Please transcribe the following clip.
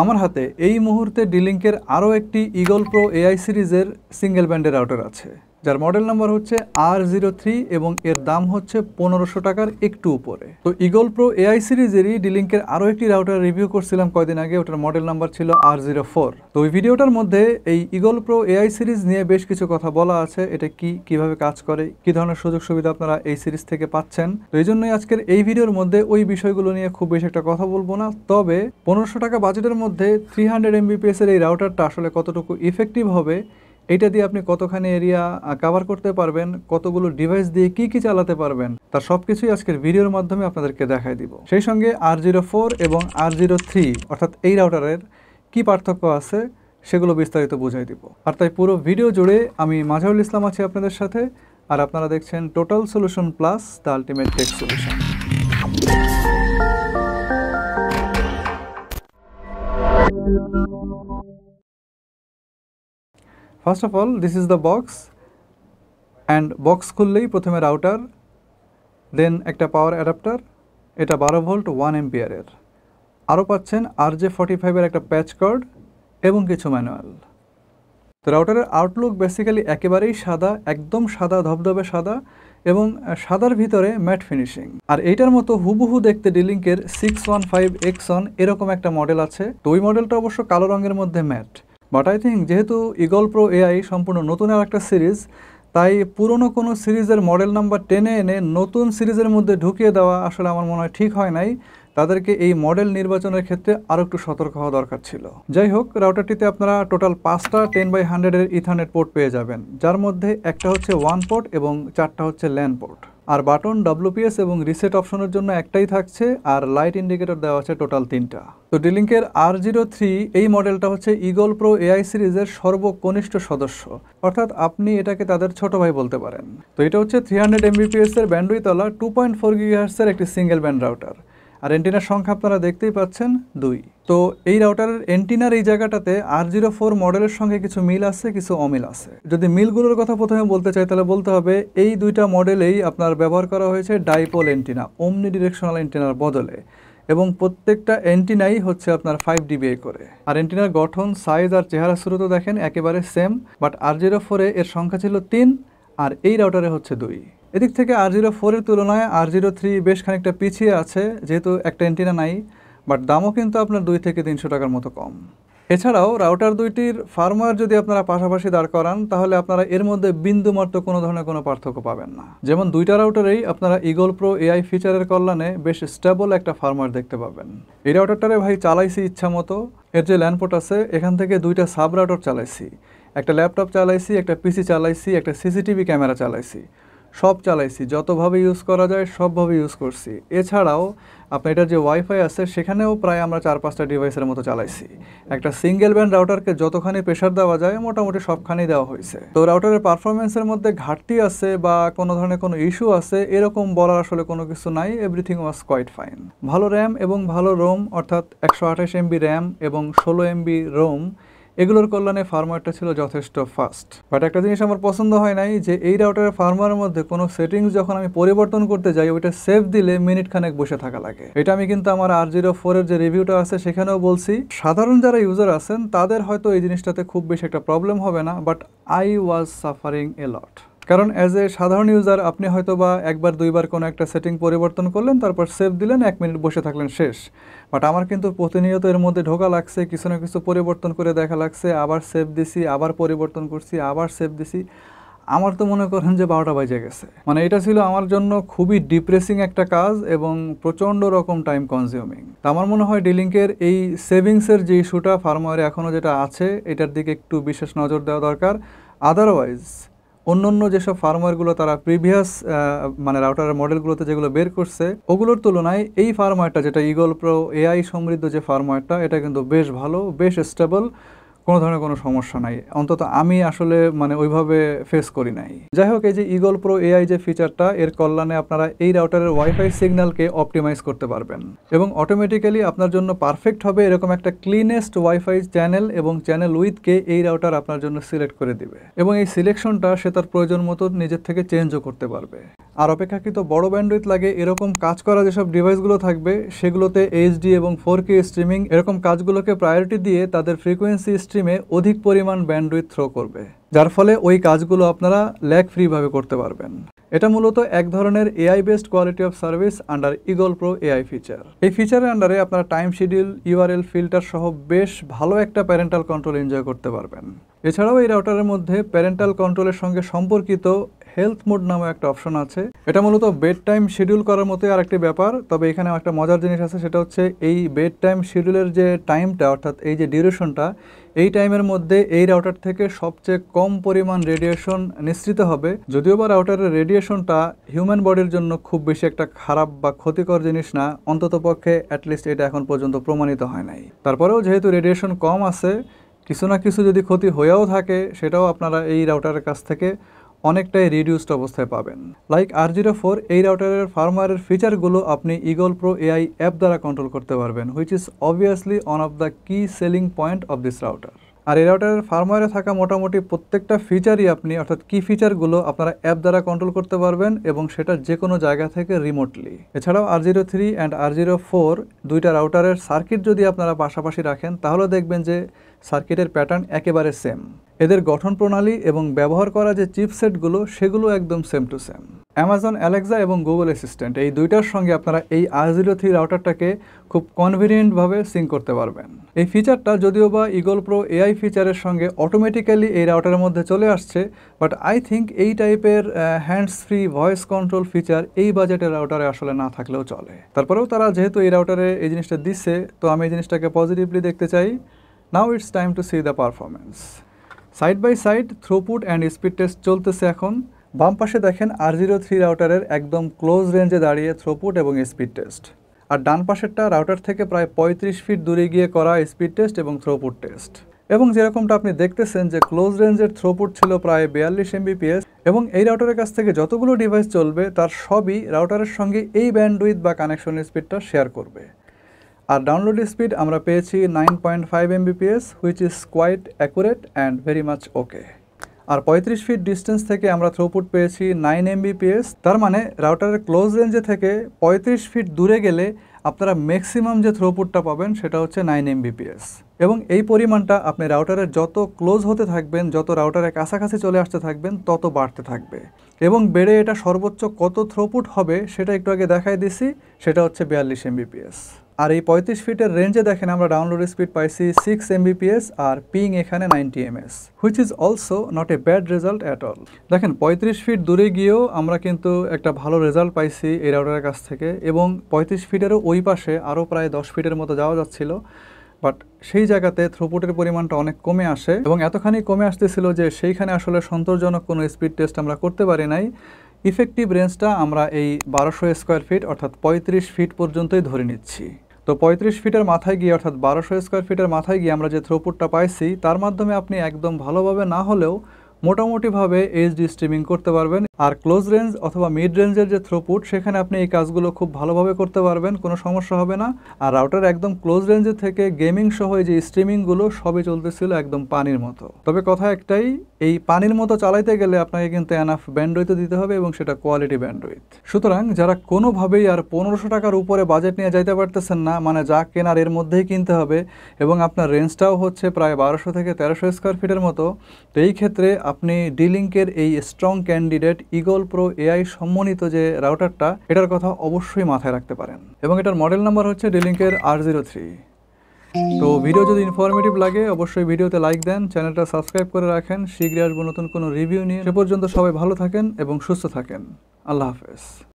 আমার হাতে এই মুহূর্তে ডিলিংকের আরও একটি ইগল প্রো এআই সিরিজের সিঙ্গেল ব্যান্ডের রাউটার আছে, যার মডেল নাম্বার হচ্ছে R03 এবং এর দাম হচ্ছে 1500 টাকার একটু উপরে। তো ইগল প্রো এআই সিরিজেরই ডিলিংকের আরও একটি রাউটার রিভিউ করছিলাম কয়দিন আগে, ওটার মডেল নাম্বার ছিল R04। তো ওই ভিডিওটার মধ্যে এই ইগল প্রো এআই সিরিজ নিয়ে বেশ কিছু কথা বলা আছে, এটা কিভাবে কাজ করে, কি ধরনের সুযোগ সুবিধা আপনারা এই সিরিজ থেকে পাচ্ছেন। তো এই জন্যই আজকের এই ভিডিওর মধ্যে ওই বিষয়গুলো নিয়ে খুব বেশি একটা কথা বলবো না, তবে 1500 টাকা বাজেটের মধ্যে 300 Mbps এর এই রাউটারটা আসলে কতটুকু ইফেক্টিভ হবে, এইটা দিয়ে আপনি কতখানি এরিয়া কভার করতে পারবেন, কতগুলো ডিভাইস দিয়ে কি চালাতে পারবেন, তার সবকিছুই আজকের ভিডিওর মাধ্যমে আপনাদেরকে দেখাই দিব। সেই সঙ্গে R04 এবং R03 অর্থাৎ এই রাউটারের কি পার্থক্য আছে সেগুলো বিস্তারিত বুঝাই দিব। আর তাই পুরো ভিডিও জুড়ে আমি মাঝারুল ইসলাম আছি আপনাদের সাথে, আর আপনারা দেখছেন total solution plus the ultimate tech solution. First of all, this is the box, and box খুললেই প্রথমে রাউটার, দেন একটা পাওয়ার অ্যাডাপ্টার, এটা 12 ভোল্ট 1 এম্পিয়ারের, আরও পাচ্ছেন RJ45 এর একটা প্যাচ কার্ড এবং কিছু ম্যানুয়াল। তো রাউটারের আউটলুক বেসিক্যালি একেবারেই সাদা, একদম সাদা, ধবধবে সাদা, এবং সাদার ভিতরে ম্যাট ফিনিশিং। আর এইটার মতো হুবহু দেখতে ডিলিংকের 615X1 এরকম একটা মডেল আছে, তো ওই মডেলটা অবশ্য কালো রঙের মধ্যে ম্যাট। বাট আই থিঙ্ক যেহেতু ইগল প্রো এআই সম্পূর্ণ নতুন আর একটা সিরিজ, তাই পুরনো কোনো সিরিজের মডেল নাম্বার টেনে এনে নতুন সিরিজের মধ্যে ঢুকিয়ে দেওয়া আসলে আমার মনে হয় ঠিক হয় নাই। তাদেরকে এই মডেল নির্বাচনের ক্ষেত্রে আরও একটু সতর্ক হওয়া দরকার ছিল। যাই হোক, রাউটারটিতে আপনারা টোটাল 5টা 10x100 এর ইথারনেট পোর্ট পেয়ে যাবেন, যার মধ্যে একটা হচ্ছে 1 পোর্ট এবং 4টা হচ্ছে ল্যান পোর্ট। আর বাটন, WPS এবং রিসেট অপশনের জন্য একটাই থাকছে, আর লাইট ইন্ডিকেটর দেওয়া আছে টোটাল 3টা। তো ডিলিংকের R03 এই মডেলটা হচ্ছে ইগল প্রো এআই সিরিজের সর্বকনিষ্ঠ সদস্য, অর্থাৎ আপনি এটাকে তাদের ছোট ভাই বলতে পারেন। তো এটা হচ্ছে 300 Mbps এর ব্যান্ডউইথওয়ালা 2.4 GHz এর একটি সিঙ্গেল ব্যান্ড রাউটার, আর এন্টিনার সংখ্যা আপনারা দেখতেই পাচ্ছেন 2। তো এই রাউটারের এন্টিনার এই জায়গাটাতে R04 মডেলের সঙ্গে কিছু মিল আছে, কিছু অমিল আছে। যদি মিলগুলোর কথা প্রথমে বলতে চাই তাহলে বলতে হবে এই দুইটা মডেলেই আপনার ব্যবহার করা হয়েছে ডাইপোল এন্টিনা, ওমনি ডিরেকশনাল এন্টিনার বদলে, এবং প্রত্যেকটা এন্টিনাই হচ্ছে আপনার 5 dBA করে। আর এন্টিনার গঠন, সাইজ আর চেহারা শুরুতে দেখেন একেবারে সেম, বাট R04 এর সংখ্যা ছিল 3 আর এই রাউটারে হচ্ছে 2। এদিক থেকে R04 এর তুলনায় R03 বেশ খানিকটা পিছিয়ে আছে, যেহেতু একটা এন্টিনা নাই, বাট দামও কিন্তু আপনার 2 থেকে 300 টাকার মতো কম। এছাড়াও রাউটার দুইটির ফার্মওয়্যার যদি আপনারা পাশাপাশি দাঁড় করান, তাহলে আপনারা এর মধ্যে বিন্দুমাত্র কোনো ধরনের কোনো পার্থক্য পাবেন না। যেমন দুইটা রাউটারেই আপনারা ইগল প্রো এআই ফিচারের কল্যাণে বেশ স্টেবল একটা ফার্মওয়্যার দেখতে পাবেন। এই রাউটারটারে ভাই চালাইছি ইচ্ছা মতো, এর যে ল্যান পোর্ট আছে এখান থেকে 2টা সাব রাউটার চালাইছি, একটা ল্যাপটপ চালাইছি, একটা পিসি চালাইছি, একটা সিসিটিভি ক্যামেরা চালাইছি, সব চালাইছি, যতভাবে ইউজ করা যায় সবভাবে ইউজ করছি। এছাড়াও আপনার এটার যে ওয়াইফাই আছে সেখানেও প্রায় আমরা 4-5টা ডিভাইসের মতো চালাইছি। একটা সিঙ্গেল ব্যান্ড রাউটারকে যতখানি প্রেশার দেওয়া যায় মোটামুটি সবখানেই দেওয়া হয়েছে। তো রাউটারের পারফরমেন্সের মধ্যে ঘাটতি আছে বা কোনো ধরনের কোনো ইস্যু আছে এরকম বলার আসলে কোনো কিছু নাই, এভরিথিং ওয়াজ কোয়াইট ফাইন। ভালো র্যাম এবং ভালো রোম, অর্থাৎ 128 MB র্যাম এবং 16 MB রোম, এগুলোর কল্যাণে ফার্মওয়্যারটা ছিল যথেষ্ট ফাস্ট। বাট একটা জিনিস আমার পছন্দ হয় নাই, যে এই রাউটারের ফার্মওয়্যারের মধ্যে কোনো সেটিংস যখন আমি পরিবর্তন করতে যাই ওইটা সেভ দিলে মিনিট খানেক বসে থাকা লাগে। এটা আমি কিন্তু আমার R04 এর যে রিভিউটা আছে সেখানেও বলছি। সাধারণ যারা ইউজার আছেন তাদের হয়তো এই জিনিসটাতে খুব বেশি একটা প্রবলেম হবে না, but I was suffering a lot. কারণ অ্যাজ এ সাধারণ ইউজার আপনি হয়তো বা একবার দুইবার কোনো একটা সেটিং পরিবর্তন করলেন, তারপর সেভ দিলেন, 1 মিনিট বসে থাকলেন, শেষ। বাট আমার কিন্তু প্রতিনিয়ত এর মধ্যে ঢোকা লাগছে, কিছু না কিছু পরিবর্তন করে দেখা লাগছে, আবার সেভ দিছি, আবার পরিবর্তন করছি, আবার সেভ দিছি। আমার তো মনে করেন যে 12টা বাজে গেছে। মানে এটা ছিল আমার জন্য খুবই ডিপ্রেসিং একটা কাজ এবং প্রচণ্ড রকম টাইম কনজিউমিং। তো আমার মনে হয় ডিলিংকের এই সেভিংসের যে ইস্যুটা ফার্মওয়্যারে এখনও যেটা আছে এটার দিকে একটু বিশেষ নজর দেওয়া দরকার। আদারওয়াইজ অন্য যেসব ফার্মওয়্যারগুলো তারা প্রিভিয়াস মানে রাউটারের মডেলগুলোতে যেগুলো বের করছে ওগুলোর তুলনায় এই ফার্মওয়্যারটা, যেটা ইগল প্রো এআই সমৃদ্ধ যে ফার্মওয়্যারটা, এটা কিন্তু বেশ ভালো, বেশ স্টেবল, কোনো ধরনের কোনো সমস্যা নাই, অন্তত আমি আসলে মানে ওইভাবে ফেস করি নাই। যাই হোক, এই যে ইগল প্রো এআই যে ফিচারটা, এর কল্যাণে আপনারা এই রাউটারের ওয়াইফাই সিগন্যালকে অপটিমাইজ করতে পারবেন এবং অটোমেটিক্যালি আপনার জন্য পারফেক্ট হবে এরকম একটা ক্লিনেস্ট ওয়াইফাই চ্যানেল এবং চ্যানেল উইথকে এই রাউটার আপনার জন্য সিলেক্ট করে দিবে এবং এই সিলেকশনটা সে তার প্রয়োজন মতো নিজের থেকে চেঞ্জও করতে পারবে। আর অপেক্ষাকৃত বড় ব্যান্ডউইথ লাগে এরকম কাজ করা যেসব ডিভাইসগুলো থাকবে সেগুলোতে এইচডি এবং 4K স্ট্রিমিং এরকম কাজগুলোকে প্রায়োরিটি দিয়ে তাদের ফ্রিকোয়েন্সি স্ট্রিমে অধিক পরিমাণ ব্যান্ডউইথ থ্রো করবে, যার ফলে ওই কাজগুলো আপনারা ল্যাগ ফ্রিভাবে করতে পারবেন। এটা মূলত এক ধরনের AI based quality of service under eagle pro AI feature. এই ফিচারের আন্ডারে আপনারা টাইম শিডিউল, ইউআরএল ফিল্টার সহ বেশ ভালো একটা প্যারেন্টাল কন্ট্রোল এনজয় করতে পারবেন। এছাড়াও এই রাউটারের মধ্যে প্যারেন্টাল কন্ট্রোলের সঙ্গে সম্পর্কিত হেলথ মোড নামে একটা অপশন আছে। এটা মূলত বেড টাইম শিডিউল করার মতোই আরেকটি ব্যাপার, তবে এখানে একটা মজার জিনিস আছে, সেটা হচ্ছে এই বেড টাইম শিডিউলের যে টাইমটা অর্থাৎ এই যে ডিউরেশনটা, এই টাইমের মধ্যে এই রাউটার থেকে সবচেয়ে কম পরিমাণ রেডিয়েশন নিঃসৃত হবে। যদিও বা রাউটারের রেডিয়েশনটা হিউম্যান বডির জন্য খুব বেশি একটা খারাপ বা ক্ষতিকর জিনিস না, অন্তত পক্ষে অ্যাটলিস্ট এটা এখন পর্যন্ত প্রমাণিত হয় নাই। তারপরেও যেহেতু রেডিয়েশন কম আছে, কিছু না কিছু যদি ক্ষতি হয়েও থাকে সেটাও আপনারা এই রাউটারের কাছ থেকে অনেকটাই রিডিউসড অবস্থায় পাবেন। লাইক R04, এই রাউটারের ফার্মওয়্যারের ফিচারগুলো আপনি ইগল প্রো এআই অ্যাপ দ্বারা কন্ট্রোল করতে পারবেন, which is obviously one of the key selling point of this router. আর এই রাউটারের ফার্মওয়্যারে থাকা মোটামুটি প্রত্যেকটা ফিচারই আপনি অর্থাৎ কি ফিচারগুলো আপনারা অ্যাপ দ্বারা কন্ট্রোল করতে পারবেন এবং সেটা যে কোনো জায়গা থেকে রিমোটলি। এছাড়াও R03 অ্যান্ড R04 দুইটা রাউটারের সার্কিট যদি আপনারা পাশাপাশি রাখেন তাহলে দেখবেন যে সার্কিটের প্যাটার্ন একেবারে সেম। এদের গঠন প্রণালী এবং ব্যবহার করা যে চিপসেটগুলো সেগুলো একদম same to same. Amazon Alexa এবং গুগল অ্যাসিস্ট্যান্ট এই দুইটার সঙ্গে আপনারা এই R03 রাউটারটাকে খুব কনভিনিয়েন্টভাবে সিঙ্ক করতে পারবেন। এই ফিচারটা যদিও বা ইগল প্রো এআই ফিচারের সঙ্গে অটোমেটিক্যালি এই রাউটারের মধ্যে চলে আসছে, বাট আই থিঙ্ক এই টাইপের hands free voice control feature এই বাজেটের রাউটারে আসলে না থাকলেও চলে। তারপরেও তারা যেহেতু এই রাউটারে এই জিনিসটা দিচ্ছে, তো আমি এই জিনিসটাকে পজিটিভলি দেখতে চাই। Now it's time to see the performance. Side by side throughput and speed test চলতেছে এখন। বাম পাশে দেখেন R03 রাউটারের একদম ক্লোজ রেঞ্জে দাঁড়িয়ে থ্রুপুট এবং স্পিড টেস্ট, আর ডান পাশেরটা রাউটার থেকে প্রায় 35 ফিট দূরে গিয়ে করা স্পিড টেস্ট এবং থ্রুপুট টেস্ট। এবং যেরকমটা আপনি দেখতেছেন যে ক্লোজ রেঞ্জের থ্রুপুট ছিল প্রায় 42 Mbps এবং এই রাউটারের কাছ থেকে যতগুলো ডিভাইস চলবে তার সবই রাউটারের সঙ্গে এই ব্যান্ডউইথ বা কানেকশন স্পিডটা শেয়ার করবে। আর ডাউনলোড স্পিড আমরা পেয়েছি 9.5 Mbps, which is quite accurate and very much okay. আর 35 ফিট ডিস্টেন্স থেকে আমরা থ্রুপুট পেয়েছি 9 Mbps। তার মানে রাউটারের ক্লোজ রেঞ্জে থেকে 35 ফিট দূরে গেলে আপনারা ম্যাক্সিমাম যে থ্রুপুটটা পাবেন সেটা হচ্ছে 9 Mbps এবং এই পরিমাণটা আপনি রাউটারের যত ক্লোজ হতে থাকবেন, যত রাউটারের কাছাকাছি চলে আসতে থাকবেন, তত বাড়তে থাকবে এবং বেড়ে এটা সর্বোচ্চ কত থ্রুপুট হবে সেটা একটু আগে দেখাই দিছি, সেটা হচ্ছে 42 Mbps। আর এই 35 ফিটের রেঞ্জে দেখেন আমরা ডাউনলোড স্পিড পাইছি 6 Mbps আর পিং এখানে 90 ms, which is also not a bad result at all. দেখেন 35 ফিট দূরে গিয়েও আমরা কিন্তু একটা ভালো রেজাল্ট পাইছি এই রাউটারের কাছ থেকে এবং 35 ফিটেরও ওই পাশে আরও প্রায় 10 ফিটের মতো যাওয়া যাচ্ছিল, বাট সেই জায়গাতে থ্রুপুটের পরিমাণটা অনেক কমে আসে এবং এতখানি কমে আসতেছিল যে সেইখানে আসলে সন্তোষজনক কোনো স্পিড টেস্ট আমরা করতে পারি নাই। ইফেক্টিভ রেঞ্জটা আমরা এই 1200 স্কোয়ার ফিট অর্থাৎ 35 ফিট পর্যন্তই ধরে নিচ্ছি। তো 35 ফিটের মাথায় গিয়ে অর্থাৎ 1200 স্কোয়ার ফিটের মাথায় গিয়ে আমরা যে থ্রুপুটটা পাইছি তার মাধ্যমে আপনি একদম ভালোভাবে না হলেও মোটামুটিভাবে এইচডি স্ট্রিমিং করতে পারবেন। আর ক্লোজ রেঞ্জ অথবা মিড রেঞ্জের যে থ্রুপুট সেখানে আপনি এই কাজগুলো খুব ভালোভাবে করতে পারবেন, কোনো সমস্যা হবে না। আর রাউটার একদম ক্লোজ রেঞ্জের থেকে গেমিং সহ এই যে স্ট্রিমিংগুলো সবই চলতেছিল একদম পানির মতো। তবে কথা একটাই, এই পানির মতো চালাইতে গেলে আপনাকে কিন্তু এনাফ ব্যান্ডউইথ দিতে হবে এবং সেটা কোয়ালিটি ব্যান্ডউইথ। সুতরাং যারা কোনোভাবেই আর 1500 টাকার উপরে বাজেট নিয়ে যাইতে পারতেছেন না, মানে যা কেনার এর মধ্যেই কিনতে হবে এবং আপনার রেঞ্জটাও হচ্ছে প্রায় 1200 থেকে 1300 স্কোয়ার ফিটের মতো, তো এই ক্ষেত্রে আপনি ডিলিংকের এই strong candidate eagle pro AI সম্মানিত যে রাউটারটা, এটার কথা অবশ্যই মাথায় রাখতে পারেন এবং এটার মডেল নাম্বার হচ্ছে ডিলিংকের R03। তো ভিডিও যদি ইনফরমেটিভ লাগে অবশ্যই ভিডিওতে লাইক দেন, চ্যানেলটা সাবস্ক্রাইব করে রাখেন। শীঘ্রই আসবো নতুন কোনো রিভিউ নিয়ে। সে পর্যন্ত সবাই ভালো থাকেন এবং সুস্থ থাকেন। আল্লাহ হাফেজ।